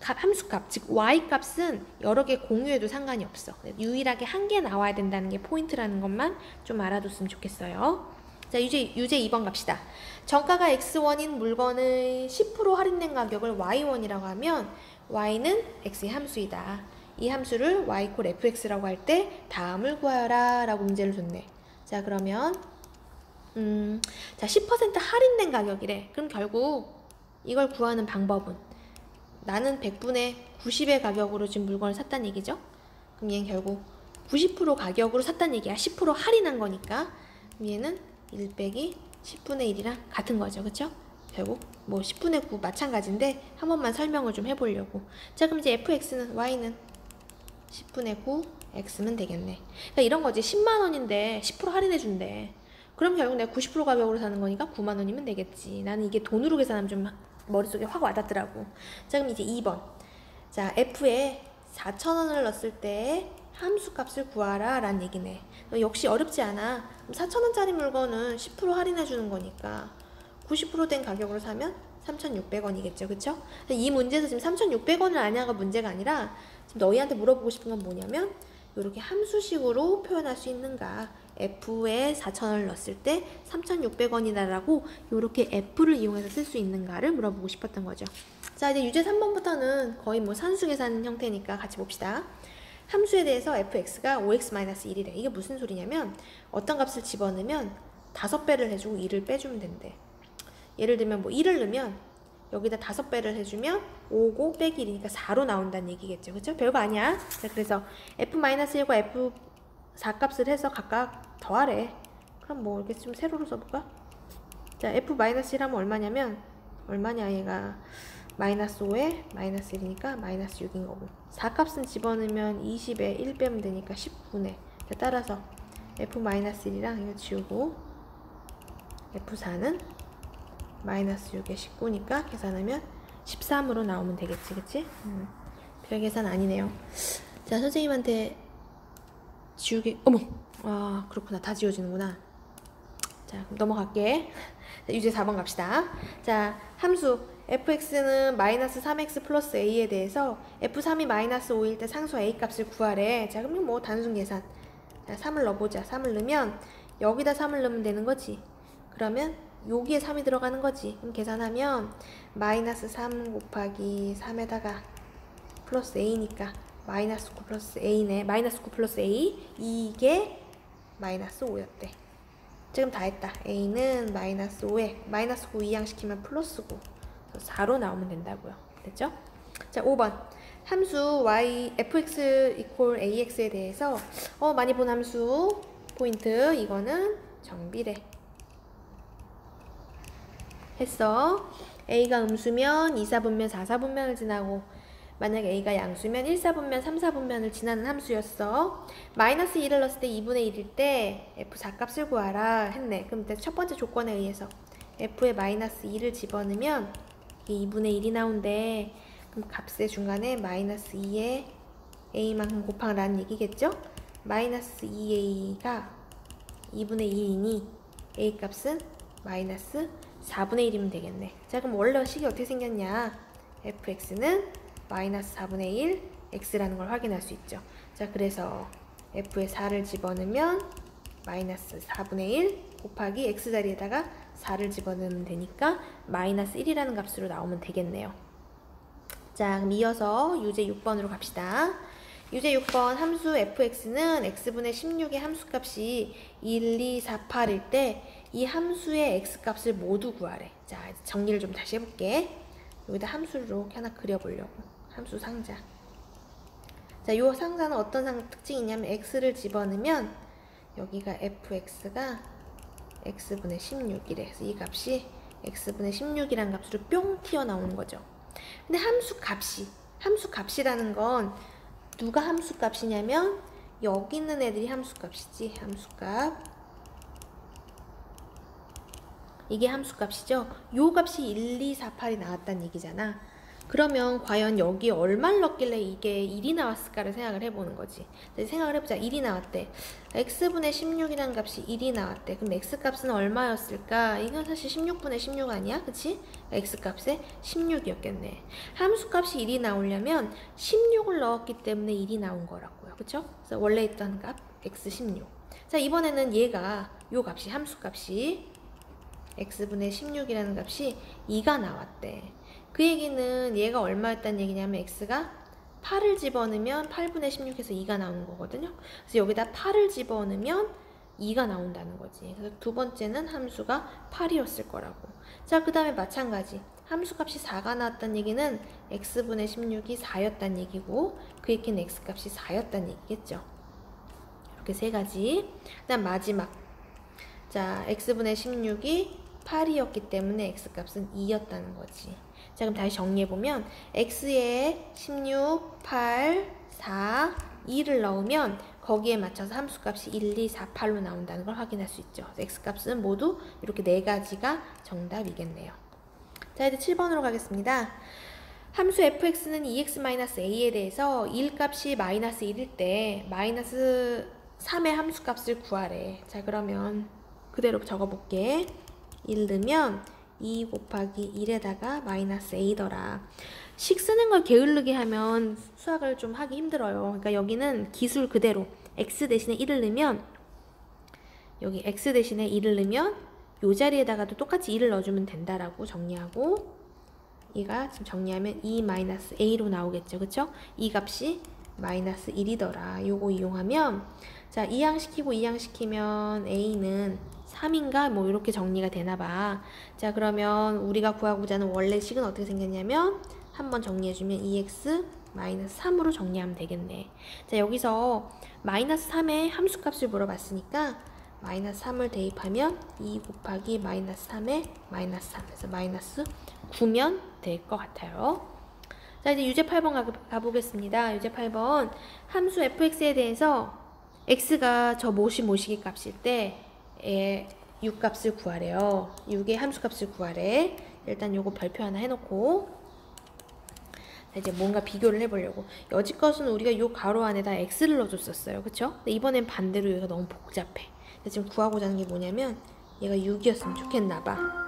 [SPEAKER 1] 함수값, 즉 y값은 여러 개 공유해도 상관이 없어. 유일하게 한 개 나와야 된다는 게 포인트라는 것만 좀 알아뒀으면 좋겠어요. 자, 유제 2번 갑시다. 정가가 x1인 물건의 10% 할인된 가격을 y1이라고 하면 y는 x의 함수이다. 이 함수를 y 콜 fx라고 할 때 다음을 구하여라 라고 문제를 줬네. 자, 그러면 자, 10% 할인된 가격이래. 그럼 결국 이걸 구하는 방법은 나는 100분의 90의 가격으로 지금 물건을 샀다는 얘기죠. 그럼 얘는 결국 90% 가격으로 샀다는 얘기야. 10% 할인한 거니까. 그럼 얘는 1 빼기 10분의 1이랑 같은 거죠. 그쵸? 결국 뭐 10분의 9 마찬가지인데 한 번만 설명을 좀 해보려고. 자, 그럼 이제 fx는 y는 10분의 9 x면 되겠네. 그러니까 이런 거지. 10만 원인데 10% 할인해 준대. 그럼 결국 내가 90% 가격으로 사는 거니까 9만 원이면 되겠지. 나는 이게 돈으로 계산하면 좀 머릿속에 확 와닿더라고. 자, 그럼 이제 2번. 자, f에 4,000원을 넣었을 때 함수값을 구하라 라는 얘기네. 역시 어렵지 않아. 4,000원짜리 물건은 10% 할인해 주는 거니까 90% 된 가격으로 사면 3,600원이겠죠. 그쵸? 이 문제에서 지금 3,600원을 아냐가 문제가 아니라 지금 너희한테 물어보고 싶은 건 뭐냐면 이렇게 함수식으로 표현할 수 있는가. f에 4,000원을 넣었을 때 3,600원이다라고 이렇게 f를 이용해서 쓸 수 있는가를 물어보고 싶었던 거죠. 자, 이제 유제 3번부터는 거의 뭐 산수 계산 형태니까 같이 봅시다. 함수에 대해서 fx가 5x-1이래. 이게 무슨 소리냐면 어떤 값을 집어넣으면 5배를 해주고 1을 빼주면 된대. 예를 들면 뭐 1을 넣으면 여기다 5배를 해주면 5고 빼기 1이니까 4로 나온다는 얘기겠죠. 그쵸? 별거 아니야. 자, 그래서 f-1과 f4 값을 해서 각각 더하래. 그럼 뭐 이렇게 좀 세로로 써볼까? 자, f-1 하면 얼마냐면 얼마냐 얘가 마이너스 5에 마이너스 1이니까 마이너스 6인 거고 4 값은 집어넣으면 20에 1 빼면 되니까 19네. 자, 따라서 f-1이랑 이거 지우고 f4는 마이너스 6에 19니까 계산하면 13으로 나오면 되겠지. 그치? 별 계산 아니네요. 자, 선생님한테 지우개 어머, 아 그렇구나. 다 지워지는구나. 자, 그럼 넘어갈게. 자, 유제 4번 갑시다. 자, 함수 fx는 마이너스 3x 플러스 a에 대해서 f3이 마이너스 5일 때 상수 a 값을 구하래. 자, 그러면 뭐 단순 계산. 자, 3을 넣어보자. 3을 넣으면 여기다 3을 넣으면 되는 거지. 그러면 여기에 3이 들어가는 거지. 그럼 계산하면 마이너스 3 곱하기 3에다가 플러스 a니까 마이너스 9 플러스 a네. 마이너스 9 플러스 a 이게 마이너스 5였대. 지금 다 했다. a는 마이너스 5에 마이너스 9 이항시키면 플러스 9 4로 나오면 된다고요. 됐죠? 자, 5번 함수 fx equal ax에 대해서 많이 본 함수 포인트. 이거는 정비례 했어. a가 음수면 2사분면 4사분면을 지나고 만약에 a가 양수면 1사분면 3사분면을 지나는 함수였어. 마이너스 2를 넣었을 때 2분의 1일 때 f4 값을 구하라 했네. 그럼 첫 번째 조건에 의해서 f에 마이너스 2를 집어넣으면 이게 2분의 1이 나온대. 그럼 값의 중간에 마이너스 2에 a만큼 곱하라는 얘기겠죠? 마이너스 2a가 2분의 2이니 a 값은 마이너스 4분의 1이면 되겠네. 자, 그럼 원래 식이 어떻게 생겼냐? fx는 마이너스 4분의 1 x라는 걸 확인할 수 있죠. 자, 그래서 f에 4를 집어넣으면 마이너스 4분의 1 곱하기 x 자리에다가 4를 집어넣으면 되니까 마이너스 1이라는 값으로 나오면 되겠네요. 자, 그럼 이어서 유제 6번으로 갑시다. 유제 6번 함수 fx는 x분의 16의 함수값이 1, 2, 4, 8일 때 이 함수의 x값을 모두 구하래. 자, 정리를 좀 다시 해볼게. 여기다 함수를 이렇게 하나 그려보려고. 함수 상자. 자, 요 상자는 어떤 특징이 있냐면 x를 집어넣으면 여기가 fx가 x분의 16이래. 그래서 이 값이 x분의 16이라는 값으로 뿅 튀어나오는 거죠. 근데 함수값이라는 건 누가 함수값이냐면 여기 있는 애들이 함수값이지. 함수값. 이게 함수값이죠. 요 값이 1, 2, 4, 8이 나왔다는 얘기잖아. 그러면 과연 여기 얼마를 넣었길래 이게 1이 나왔을까를 생각을 해보는 거지. 생각을 해보자. 1이 나왔대. x분의 16이라는 값이 1이 나왔대. 그럼 x값은 얼마였을까? 이건 사실 16분의 16 아니야? 그치? x값에 16이었겠네. 함수값이 1이 나오려면 16을 넣었기 때문에 1이 나온 거라고요. 그쵸? 그래서 원래 있던 값 x16. 자, 이번에는 얘가 요 값이 함수값이 x분의 16이라는 값이 2가 나왔대. 그 얘기는 얘가 얼마였다는 얘기냐면 x가 8을 집어넣으면 8분의 16에서 2가 나오는 거거든요. 그래서 여기다 8을 집어넣으면 2가 나온다는 거지. 그래서 두 번째는 함수가 8이었을 거라고. 자, 그 다음에 마찬가지. 함수값이 4가 나왔다는 얘기는 x분의 16이 4였다는 얘기고 그 얘기는 x값이 4였다는 얘기겠죠. 이렇게 세 가지. 그 다음 마지막. 자, x분의 16이 8이었기 때문에 x값은 2였다는 거지. 자, 그럼 다시 정리해보면 x에 16, 8, 4, 2를 넣으면 거기에 맞춰서 함수값이 1, 2, 4, 8로 나온다는 걸 확인할 수 있죠. x값은 모두 이렇게 네 가지가 정답이겠네요. 자, 이제 7번으로 가겠습니다. 함수 fx는 2x-a에 대해서 1값이 마이너스 1일 때 마이너스 3의 함수값을 구하래. 자, 그러면 그대로 적어볼게. 1 넣으면 2 곱하기 1에다가 마이너스 a더라. 식 쓰는 걸 게을르게 하면 수학을 좀 하기 힘들어요. 그러니까 여기는 기술 그대로 x 대신에 1을 넣으면 여기 x 대신에 1을 넣으면 요 자리에다가도 똑같이 1을 넣어주면 된다라고 정리하고 이가 지금 정리하면 2 마이너스 a로 나오겠죠. 그쵸? 이 값이 마이너스 1이더라. 요거 이용하면 자, 이항시키고 이항시키면 a는 3인가 뭐 이렇게 정리가 되나봐. 자, 그러면 우리가 구하고자 하는 원래 식은 어떻게 생겼냐면 한번 정리해주면 2x 마이너스 3으로 정리하면 되겠네. 자, 여기서 마이너스 3의 함수값을 물어봤으니까 마이너스 3을 대입하면 2 곱하기 마이너스 3에 마이너스 3 그래서 마이너스 9면 될 것 같아요. 자, 이제 유제 8번 가보겠습니다. 유제 8번 함수 fx에 대해서 x가 저 모시기 값일 때 6값을 구하래요. 6의 함수값을 구하래. 일단 요거 별표 하나 해놓고 자, 이제 뭔가 비교를 해보려고. 여지껏은 우리가 요 가로 안에다 x를 넣어줬었어요. 그쵸? 근데 이번엔 반대로 얘가 너무 복잡해. 지금 구하고자 하는 게 뭐냐면 얘가 6이었으면 좋겠나봐.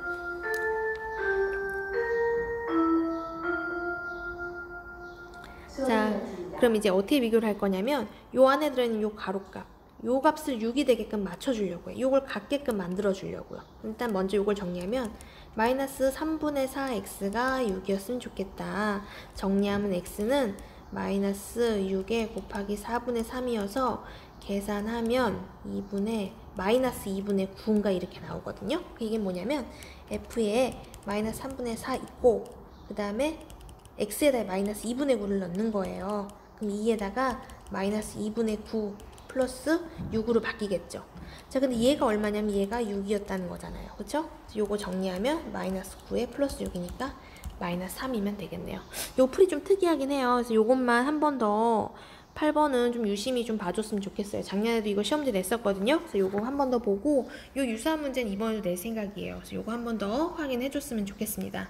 [SPEAKER 1] 자, 그럼 이제 어떻게 비교를 할 거냐면 요 안에 들어있는 요 가로값 요 값을 6이 되게끔 맞춰주려고 해요. 요걸 같게끔 만들어주려고요. 일단 먼저 요걸 정리하면 마이너스 3분의 4x가 6이었으면 좋겠다. 정리하면 x는 마이너스 6에 곱하기 4분의 3이어서 계산하면 2분의 마이너스 2분의 9인가 이렇게 나오거든요. 이게 뭐냐면 f에 마이너스 3분의 4 있고 그 다음에 x에다 마이너스 2분의 9를 넣는 거예요. 그럼 2에다가 마이너스 2분의 9 플러스 6으로 바뀌겠죠. 자, 근데 얘가 얼마냐면 얘가 6이었다는 거잖아요. 그쵸? 요거 정리하면 마이너스 9에 플러스 6이니까 마이너스 3이면 되겠네요. 요 풀이 좀 특이하긴 해요. 그래서 요것만 한 번 더 8번은 좀 유심히 좀 봐줬으면 좋겠어요. 작년에도 이거 시험지 냈었거든요. 그래서 요거 한 번 더 보고 요 유사한 문제는 이번에도 낼 생각이에요. 그래서 요거 한 번 더 확인해줬으면 좋겠습니다.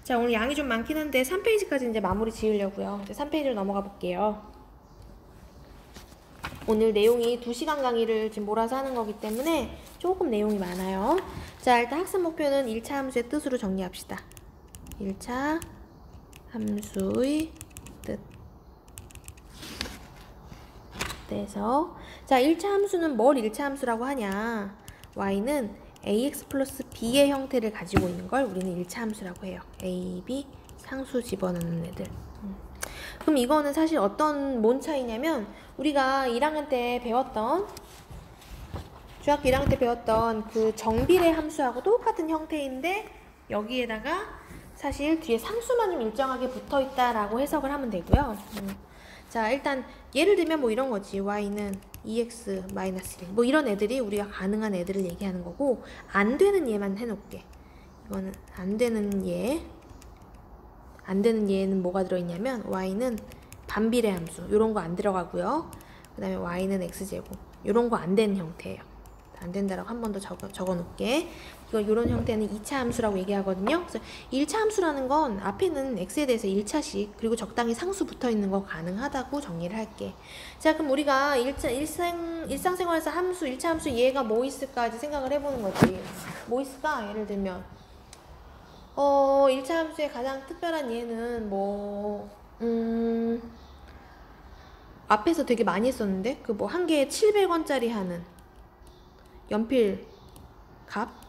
[SPEAKER 1] 자, 오늘 양이 좀 많긴 한데 3페이지까지 이제 마무리 지으려고요. 이제 3페이지로 넘어가 볼게요. 오늘 내용이 2시간 강의를 지금 몰아서 하는 거기 때문에 조금 내용이 많아요. 자, 일단 학습 목표는 1차 함수의 뜻으로 정리합시다. 1차 함수의 뜻. 그래서 자, 1차 함수는 뭘 1차 함수라고 하냐? y는 ax 플러스 b의 형태를 가지고 있는 걸 우리는 1차 함수라고 해요. a, b 상수 집어넣는 애들. 그럼 이거는 사실 어떤 뭔 차이냐면 우리가 1학년 때 배웠던 중학교 1학년 때 배웠던 그 정비례 함수하고 똑같은 형태인데 여기에다가 사실 뒤에 상수만 좀 일정하게 붙어 있다라고 해석을 하면 되고요. 자, 일단 예를 들면 뭐 이런 거지. y는 2x-1 뭐 이런 애들이 우리가 가능한 애들을 얘기하는 거고 안 되는 얘만 해놓을게. 이거는 안 되는 얘. 안 되는 얘는 뭐가 들어있냐면 y는 반비례 함수 요런 거 안 들어가고요. 그 다음에 y는 x제곱 요런 거 안 되는 형태예요. 안 된다라고 한 번 더 적어 놓을게. 이런 형태는 2차 함수라고 얘기하거든요. 그래서 1차 함수라는 건 앞에는 x에 대해서 1차씩 그리고 적당히 상수 붙어 있는 거 가능하다고 정리를 할게. 자, 그럼 우리가 일상생활에서 함수, 1차 함수 얘가 뭐 있을까 이제 생각을 해보는 거지. 뭐 있을까? 예를 들면 1차 함수의 가장 특별한 예는 앞에서 되게 많이 했었는데 그 뭐 한 개에 700원짜리 하는 연필 값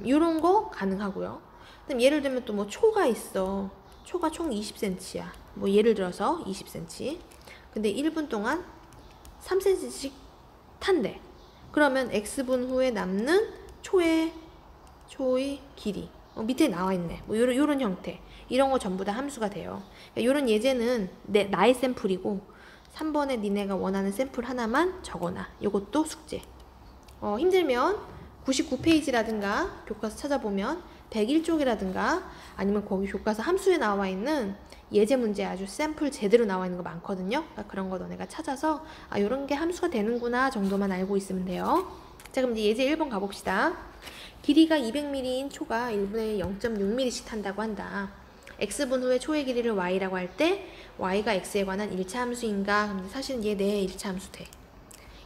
[SPEAKER 1] 요런 거 가능하고요. 그다음 예를 들면 또 뭐 초가 있어. 초가 총 20cm야. 뭐 예를 들어서 20cm. 근데 1분 동안 3cm씩 탄대. 그러면 x분 후에 남는 초의 길이 밑에 나와 있네. 뭐 요런 형태. 이런 거 전부 다 함수가 돼요. 그러니까 요런 예제는 나의 샘플이고 3번에 니네가 원하는 샘플 하나만 적어놔. 요것도 숙제. 힘들면 99페이지라든가 교과서 찾아보면 101쪽이라든가 아니면 거기 교과서 함수에 나와 있는 예제 문제 아주 샘플 제대로 나와 있는 거 많거든요. 그러니까 그런 거 너네가 찾아서 요런 게 함수가 되는구나 정도만 알고 있으면 돼요. 자, 그럼 이제 예제 1번 가봅시다. 길이가 200mm인 초가 1분에 0.6mm씩 탄다고 한다. x분 후에 초의 길이를 y라고 할 때 y가 x에 관한 1차 함수인가? 근데 사실은 얘 내 1차 함수 돼.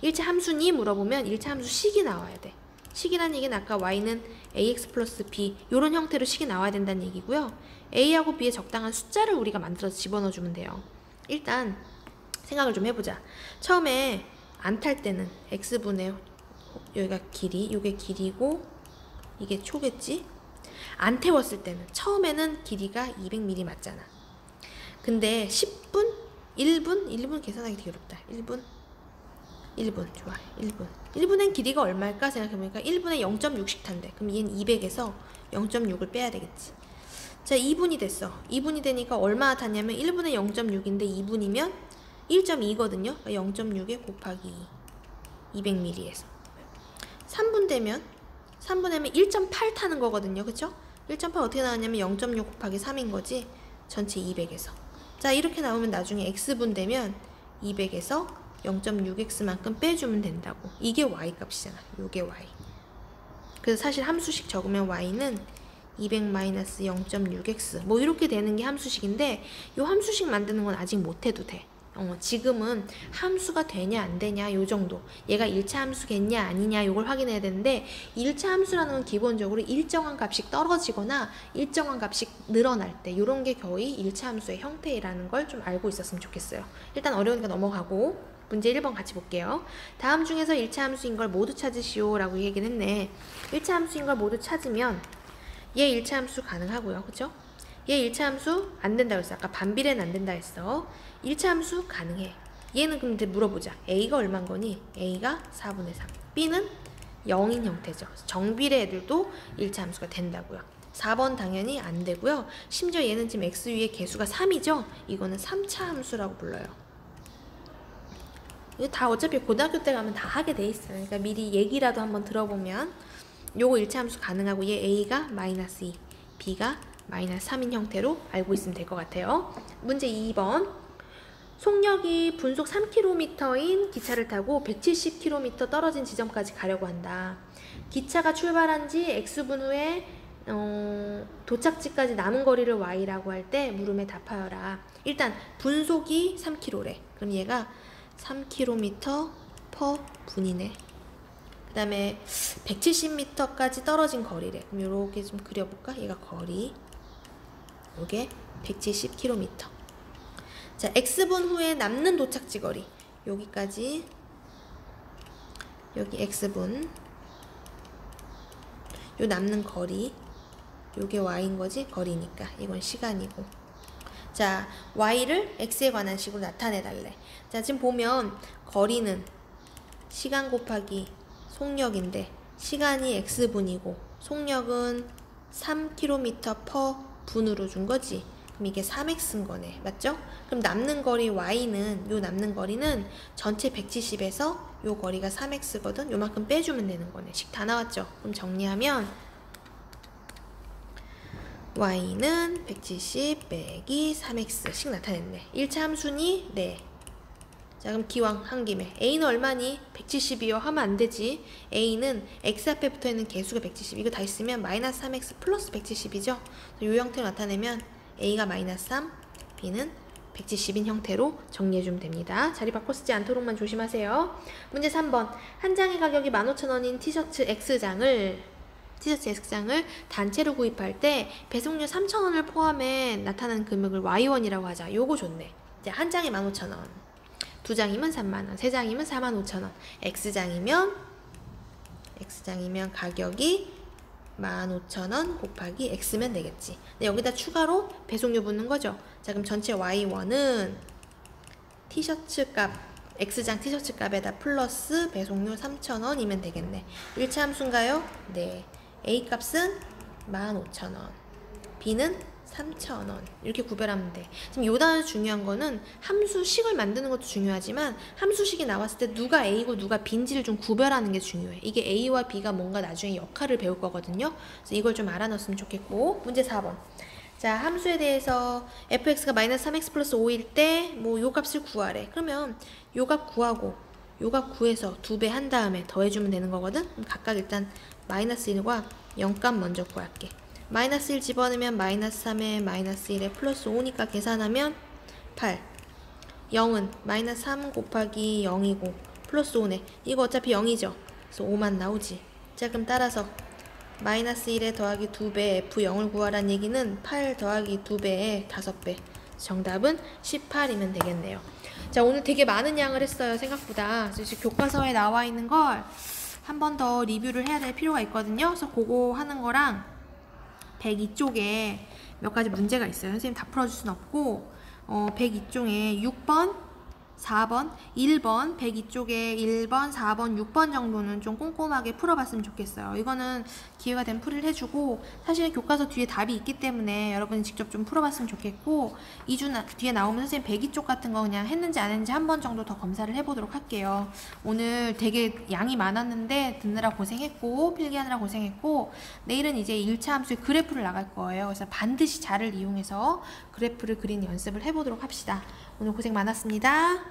[SPEAKER 1] 1차 함수니 물어보면 1차 함수 식이 나와야 돼. 식이란 얘기는 아까 y는 ax 플러스 b 이런 형태로 식이 나와야 된다는 얘기고요. a하고 b에 적당한 숫자를 우리가 만들어서 집어넣어주면 돼요. 일단 생각을 좀 해보자. 처음에 안 탈 때는 x분의 여기가 길이, 이게 길이고 이게 초겠지? 안 태웠을 때는 처음에는 길이가 200mm 맞잖아. 근데 10분? 1분 계산하기 되게 어렵다. 1분 좋아. 1분엔 길이가 얼마일까 생각해보니까 1분에 0.6씩 탄대. 그럼 얘는 200에서 0.6을 빼야 되겠지. 자, 2분이 됐어. 2분이 되니까 얼마나 탔냐면 1분에 0.6인데 2분이면 1.2거든요. 그러니까 0.6에 곱하기 200mm에서 3분 되면 1.8 타는 거거든요. 그쵸? 1.8 어떻게 나왔냐면 0.6 곱하기 3인 거지. 전체 200에서. 자, 이렇게 나오면 나중에 x분 되면 200에서 0.6x만큼 빼주면 된다고. 이게 y 값이잖아. 요게 y. 그래서 사실 함수식 적으면 y는 200-0.6x 뭐 이렇게 되는 게 함수식인데 요 함수식 만드는 건 아직 못해도 돼. 지금은 함수가 되냐 안 되냐 요 정도. 얘가 1차 함수겠냐 아니냐 요걸 확인해야 되는데 1차 함수라는 건 기본적으로 일정한 값이 떨어지거나 일정한 값이 늘어날 때 요런 게 거의 1차 함수의 형태라는 걸 좀 알고 있었으면 좋겠어요. 일단 어려우니까 넘어가고 문제 1번 같이 볼게요. 다음 중에서 1차 함수인 걸 모두 찾으시오 라고 얘기를 했네. 1차 함수인 걸 모두 찾으면 얘 1차 함수 가능하고요. 그쵸? 얘 1차 함수 안 된다고 했어. 아까 반비례는 안 된다 했어. 1차 함수 가능해. 얘는 근데 물어보자. a가 얼만 거니? a가 4분의 3. b는 0인 형태죠. 정비례 애들도 1차 함수가 된다고요. 4번 당연히 안 되고요. 심지어 얘는 지금 x 위에 개수가 3이죠? 이거는 3차 함수라고 불러요. 이거 다 어차피 고등학교 때 가면 다 하게 돼 있어요. 그러니까 미리 얘기라도 한번 들어보면 요거 1차 함수 가능하고 얘 a가 마이너스 2, b가 마이너스 3인 형태로 알고 있으면 될 것 같아요. 문제 2번. 속력이 분속 3km인 기차를 타고 170km 떨어진 지점까지 가려고 한다. 기차가 출발한 지 x분 후에 도착지까지 남은 거리를 y라고 할 때 물음에 답하여라. 일단 분속이 3km래. 그럼 얘가 3km per 분이네. 그 다음에 170m까지 떨어진 거리래. 그럼 요렇게 좀 그려볼까? 얘가 거리. 요게 170km. 자, x분 후에 남는 도착지 거리. 여기까지. 여기 x분. 요 남는 거리. 요게 y인 거지? 거리니까. 이건 시간이고. 자, y를 x에 관한 식으로 나타내 달래. 자, 지금 보면 거리는 시간 곱하기 속력인데 시간이 x분이고 속력은 3km per 분으로 준 거지. 그럼 이게 3x인 거네. 맞죠? 그럼 남는 거리 y는 요 남는 거리는 전체 170에서 요 거리가 3x거든. 요만큼 빼주면 되는 거네. 식 다 나왔죠? 그럼 정리하면 y는 170 빼기 3x 식 나타냈네. 1차 함수니? 네. 자, 그럼 기왕 한 김에 A는 얼마니? 170이요. 하면 안 되지. A는 X 앞에 붙어있는 개수가 170. 이거 다 있으면 마이너스 3X 플러스 170이죠. 이 형태로 나타내면 A가 마이너스 3, B는 170인 형태로 정리해주면 됩니다. 자리 바꿔 쓰지 않도록만 조심하세요. 문제 3번. 한 장의 가격이 15,000원인 티셔츠 X장을 단체로 구입할 때 배송료 3,000원을 포함해 나타나는 금액을 Y1이라고 하자. 요거 좋네. 자, 한 장에 15,000원. 두 장이면 3만원, 세 장이면 45,000원. X장이면 가격이 15,000원 곱하기 X면 되겠지. 근데 여기다 추가로 배송료 붙는 거죠. 자, 그럼 전체 Y1은 티셔츠 값, X장 티셔츠 값에다 플러스 배송료 3,000원이면 되겠네. 1차 함수인가요? 네. A 값은 15,000원, B는 3,000원. 이렇게 구별하면 돼. 지금 요 단어 중요한 거는 함수식을 만드는 것도 중요하지만 함수식이 나왔을 때 누가 A고 누가 B인지를 좀 구별하는 게 중요해. 이게 A와 B가 뭔가 나중에 역할을 배울 거거든요. 그래서 이걸 좀 알아놨으면 좋겠고. 문제 4번. 자, 함수에 대해서 fx가 마이너스 3x 플러스 5일 때 뭐 요 값을 구하래. 그러면 요 값 구하고 요 값 구해서 2배 한 다음에 더해주면 되는 거거든. 그럼 각각 일단 마이너스 1과 0값 먼저 구할게. 마이너스 1 집어넣으면 마이너스 3에 마이너스 1에 플러스 5니까 계산하면 8. 0은 마이너스 3 곱하기 0이고 플러스 5네. 이거 어차피 0이죠. 그래서 5만 나오지. 자, 그럼 따라서 마이너스 1에 더하기 2배 F0을 구하란 얘기는 8 더하기 2배에 5배. 정답은 18이면 되겠네요. 자, 오늘 되게 많은 양을 했어요. 생각보다. 그래서 교과서에 나와 있는 걸 한 번 더 리뷰를 해야 될 필요가 있거든요. 그래서 그거 하는 거랑 102쪽에 몇 가지 문제가 있어요. 선생님 다 풀어줄 순 없고 102쪽에 6번, 4번, 1번, 102쪽에 1번, 4번, 6번 정도는 좀 꼼꼼하게 풀어봤으면 좋겠어요. 이거는 기회가 되면 풀이를 해주고 사실은 교과서 뒤에 답이 있기 때문에 여러분이 직접 좀 풀어봤으면 좋겠고 2주 뒤에 나오면 선생님 102쪽 같은 거 그냥 했는지 안 했는지 한 번 정도 더 검사를 해보도록 할게요. 오늘 되게 양이 많았는데 듣느라 고생했고 필기하느라 고생했고 내일은 이제 1차 함수의 그래프를 나갈 거예요. 그래서 반드시 자를 이용해서 그래프를 그리는 연습을 해보도록 합시다. 오늘 고생 많았습니다.